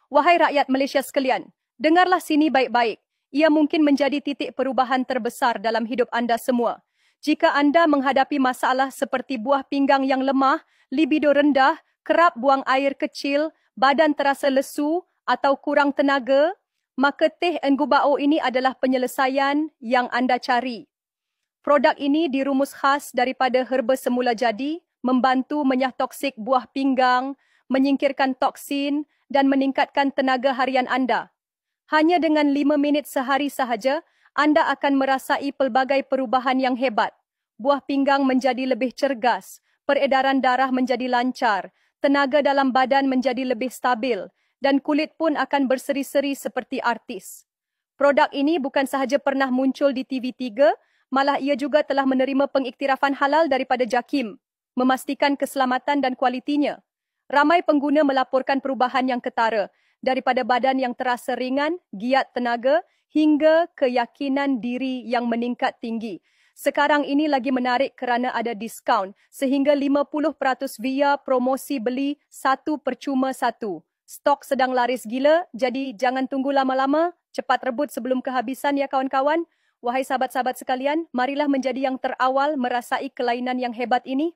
Wahai rakyat Malaysia sekalian, dengarlah sini baik-baik. Ia mungkin menjadi titik perubahan terbesar dalam hidup anda semua. Jika anda menghadapi masalah seperti buah pinggang yang lemah, libido rendah, kerap buang air kecil, badan terasa lesu atau kurang tenaga, maka teh Engubao ini adalah penyelesaian yang anda cari. Produk ini dirumus khas daripada herba semula jadi, membantu menyah toksik buah pinggang, menyingkirkan toksin dan meningkatkan tenaga harian anda. Hanya dengan 5 minit sehari sahaja, anda akan merasai pelbagai perubahan yang hebat. Buah pinggang menjadi lebih cergas, peredaran darah menjadi lancar, tenaga dalam badan menjadi lebih stabil, dan kulit pun akan berseri-seri seperti artis. Produk ini bukan sahaja pernah muncul di TV3, malah ia juga telah menerima pengiktirafan halal daripada JAKIM, memastikan keselamatan dan kualitinya. Ramai pengguna melaporkan perubahan yang ketara, daripada badan yang terasa ringan, giat tenaga, hingga keyakinan diri yang meningkat tinggi. Sekarang ini lagi menarik kerana ada diskaun sehingga 50% via promosi beli 1 percuma 1. Stok sedang laris gila, jadi jangan tunggu lama-lama, cepat rebut sebelum kehabisan ya kawan-kawan. Wahai sahabat-sahabat sekalian, marilah menjadi yang terawal merasai kelainan yang hebat ini.